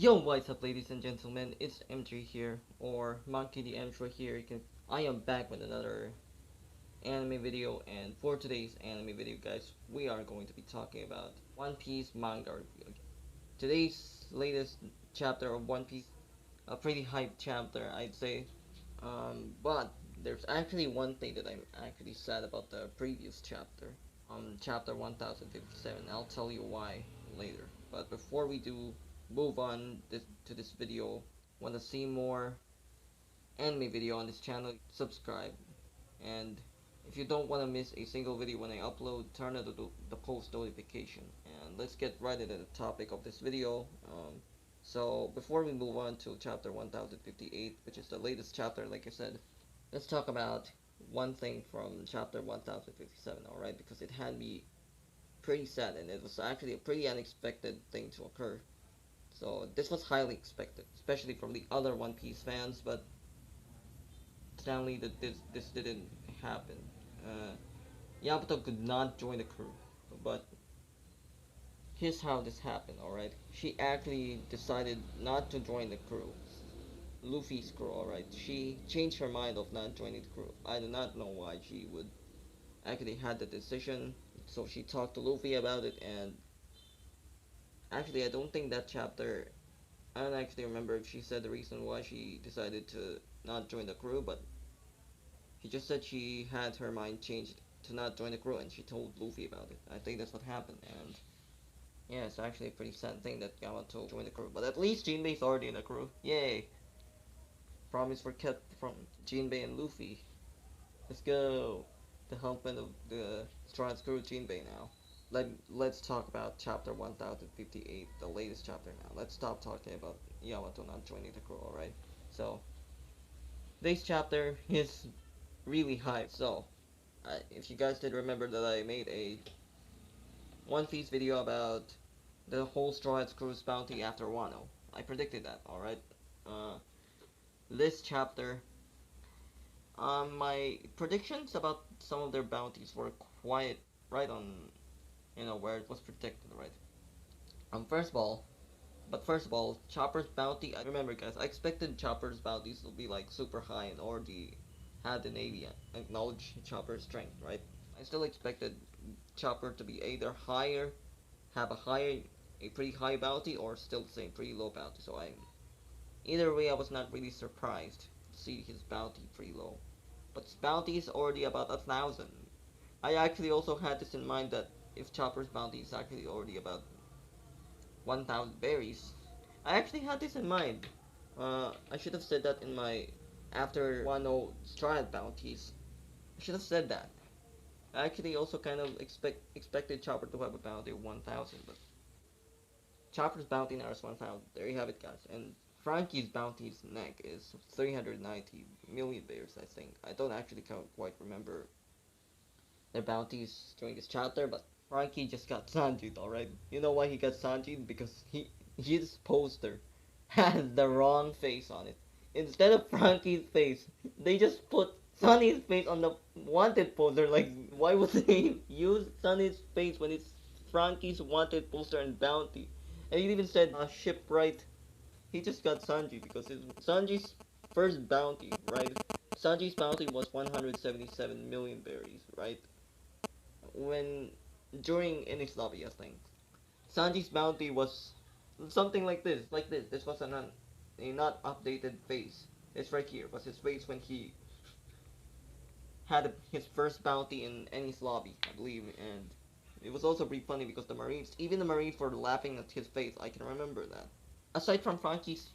Yo, what's up, ladies and gentlemen? It's M3 here, or Monkey the M3 here. I am back with another anime video, and for today's anime video, guys, we are going to be talking about One Piece manga review. Today's latest chapter of One Piece, a pretty hyped chapter, I'd say. But there's actually one thing that I'm actually sad about the previous chapter, chapter 1057. I'll tell you why later. But before we do move on to this video, want to see more anime video on this channel, subscribe. And if you don't want to miss a single video when I upload, turn on the post notification. And let's get right into the topic of this video. So before we move on to chapter 1058, which is the latest chapter, like I said, let's talk about one thing from chapter 1057, alright? Because it had me pretty sad, and it was actually a pretty unexpected thing to occur. So this was highly expected, especially from the other One Piece fans, but sadly that this didn't happen. Yamato could not join the crew, but here's how this happened, alright? She actually decided not to join the crew. Luffy's crew, alright? She changed her mind of not joining the crew. I do not know why she would actually had the decision. So she talked to Luffy about it, and actually I don't think that chapter, I don't actually remember if she said the reason why she decided to not join the crew, but she just said she had her mind changed to not join the crew, and she told Luffy about it. I think that's what happened, and yeah, it's actually a pretty sad thing that Yamato joined the crew. But at least Jinbei's already in the crew. Yay! Promise were kept from Jinbei and Luffy. Let's go! The helpment of the Strong Crew Jinbei now. Let's talk about chapter 1058, the latest chapter now. Let's stop talking about Yamato not joining the crew, alright? So, this chapter is really hype. So, if you guys did remember that I made a One Piece video about the whole Straw Hats Crew's bounty after Wano. I predicted that, alright? Uh, this chapter, my predictions about some of their bounties were quite right on, where it was predicted, right? First of all, Chopper's bounty, I remember guys, I expected Chopper's bounties to be like super high and already had the Navy acknowledge Chopper's strength, right? I still expected Chopper to be either higher, have a pretty high bounty, or still the same pretty low bounty. So either way, I was not really surprised to see his bounty pretty low. But his bounty is already about 1,000. I actually also had this in mind that if Chopper's bounty is actually already about 1,000 berries, I actually had this in mind. I should have said that in my after 1.0 Stride bounties. I should have said that. I actually also kind of expected Chopper to have a bounty of 1,000, but Chopper's bounty now is 1,000. There you have it, guys. And Frankie's bounty's neck is 390 million bears, I think. I don't actually quite remember their bounties during this chapter, but Frankie just got Sanji'd, alright? You know why he got Sanji'd? Because his poster has the wrong face on it. Instead of Frankie's face, they just put Sunny's face on the wanted poster. Like, why would they use Sunny's face when it's Frankie's wanted poster and bounty? And he even said, shipwright. He just got Sanji because it's Sanji's first bounty, right? Sanji's bounty was 177 million berries, right? When during Enix lobby, I think Sanji's bounty was something like this, This was a not updated face. It's right here. Was his face when he had his first bounty in Enix lobby, I believe, and it was also pretty funny because even the Marines were laughing at his face. I can remember that. Aside from Frankie's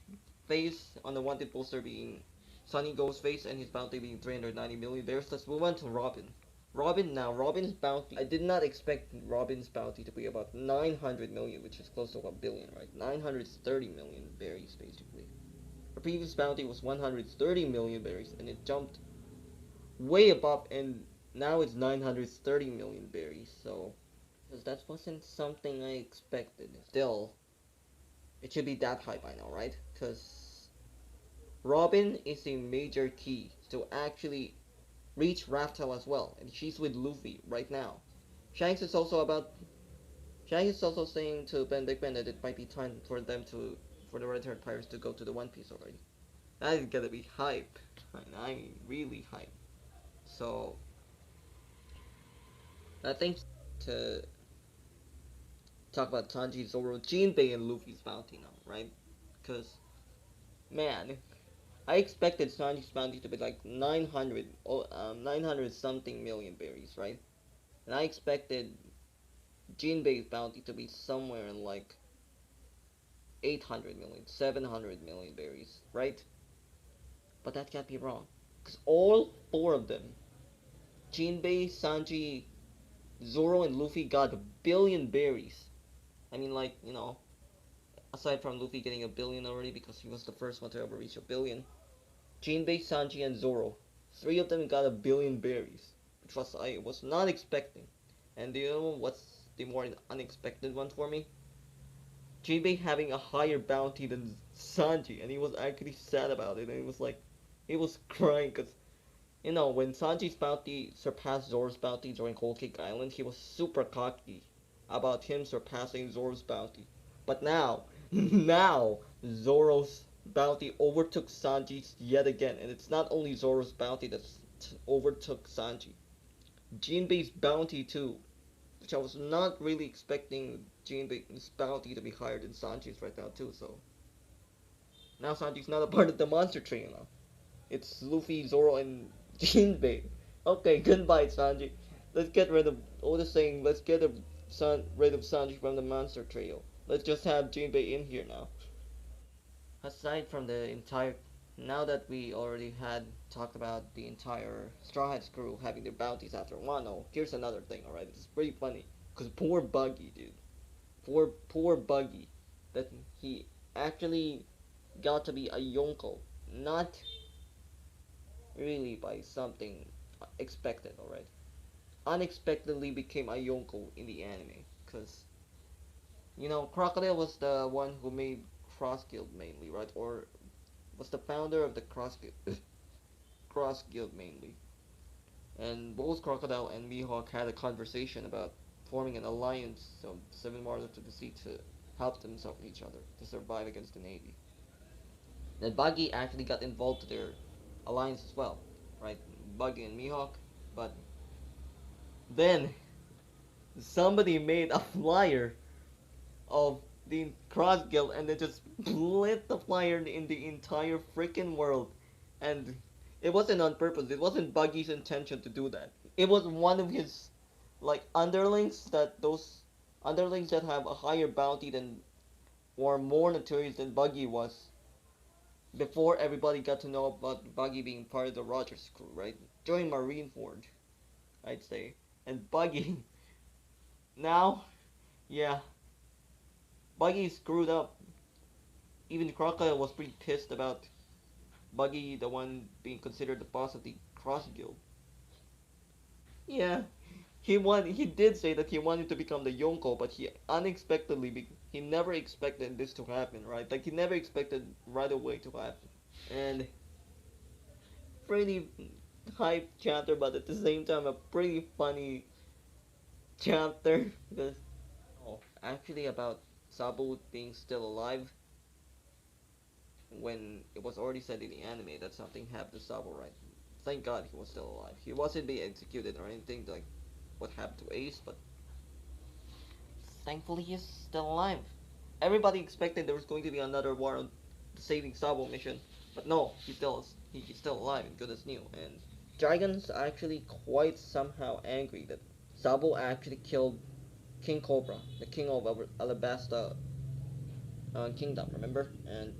face on the wanted poster being Sunny Go's face and his bounty being 390 million bears, let's move on to Robin. Robin's bounty, I did not expect Robin's bounty to be about 900 million, which is close to a billion, right? 930 million berries, basically. Her previous bounty was 130 million berries, and it jumped way above, and now it's 930 million berries, so because that wasn't something I expected. Still, it should be that high by now, right? Because Robin is a major key to actually reach Raftel as well, and she's with Luffy right now. Shanks is also saying to Big Ben that it might be time for them to for the red haired pirates to go to the One Piece already. That is gonna be hype. I mean, really hype. So I think to talk about Tanji, Zoro, Jinbei, and Luffy's bounty now, right? Because man, I expected Sanji's bounty to be like 900, 900 something million berries, right? And I expected Jinbei's bounty to be somewhere in like 800 million, 700 million berries, right? But that can't be wrong. Because all four of them, Jinbei, Sanji, Zoro, and Luffy got a billion berries. I mean, like, aside from Luffy getting a billion already because he was the first one to ever reach a billion, Jinbei, Sanji, and Zoro, three of them got a billion berries, which I was not expecting. And do you know what's the more unexpected one for me? Jinbei having a higher bounty than Sanji, and he was actually sad about it. And he was crying because when Sanji's bounty surpassed Zoro's bounty during Whole Cake Island, he was super cocky about him surpassing Zoro's bounty. But now, now Zoro's bounty overtook Sanji's yet again, and it's not only Zoro's bounty that overtook Sanji. Jinbei's bounty too, which I was not really expecting Jinbei's bounty to be higher than Sanji's right now too. So now Sanji's not a part of the monster trio now. It's Luffy, Zoro, and Jinbei. Okay, goodbye, Sanji. Let's get rid of Oda saying let's get rid of Sanji from the monster trio. Let's just have Jinbei in here now. Aside from the entire, now that we already had talked about the entire Straw Hats crew having their bounties after Wano, here's another thing. All right, it's pretty funny because poor Buggy, dude. Poor Buggy, that he actually got to be a Yonko, not really by something expected, alright? Unexpectedly became a Yonko in the anime. Because, Crocodile was the one who made Cross Guild mainly, right? Or was the founder of the Cross Guild mainly. And both Crocodile and Mihawk had a conversation about forming an alliance of Seven Martyrs of the Sea to help themselves each other to survive against the Navy. Then Buggy actually got involved to their alliance as well, right? Buggy and Mihawk. But then somebody made a flyer of the Cross Guild and they just split the flyer in the entire freaking world. And it wasn't on purpose. It wasn't Buggy's intention to do that. It was one of his like underlings that have a higher bounty than or more notorious than Buggy was before everybody got to know about Buggy being part of the Rogers crew, right? During Marineford, I'd say. And Buggy, now, yeah, Buggy screwed up. Even Crocodile was pretty pissed about Buggy, the one being considered the boss of the Cross Guild. Yeah, he did say that he wanted to become the Yonko, but he never expected this to happen, right? Like he never expected right away to happen. And pretty hype chapter, but at the same time a pretty funny chapter because actually about Sabo being still alive when it was already said in the anime that something happened to Sabo, right? Thank God he was still alive. He wasn't being executed or anything like what happened to Ace, but thankfully he's still alive. Everybody expected there was going to be another war on the saving Sabo mission, but no, he's still alive and good as new. And Dragon's actually quite somehow angry that Sabo actually killed King Cobra, the king of Alabasta Kingdom, remember? And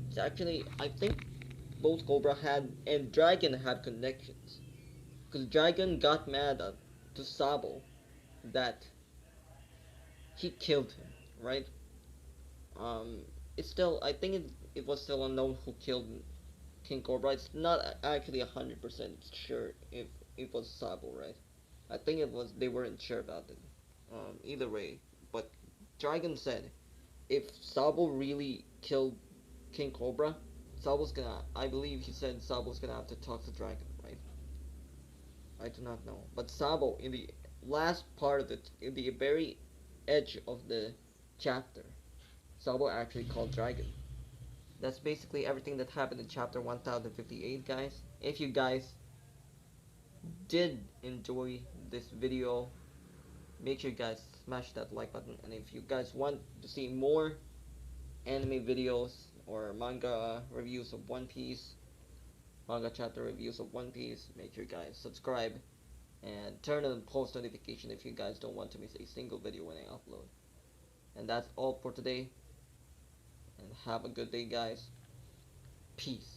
it's actually, I think both Cobra had and Dragon had connections. Because Dragon got mad at to Sabo that he killed him, right? Um, it's still, I think it was still unknown who killed King Cobra. It's not actually 100% sure if it was Sabo, right? I think they weren't sure about it. Either way, but Dragon said if Sabo really killed King Cobra, I believe he said Sabo's gonna have to talk to Dragon, right? I do not know. But Sabo, in the last part of it, in the very edge of the chapter, Sabo actually called Dragon. That's basically everything that happened in chapter 1058, guys. If you guys did enjoy this video, make sure you guys smash that like button. And if you guys want to see more anime videos or manga reviews of One Piece, manga chapter reviews of One Piece, make sure you guys subscribe and turn on post notification if you guys don't want to miss a single video when I upload. And that's all for today. And have a good day, guys. Peace.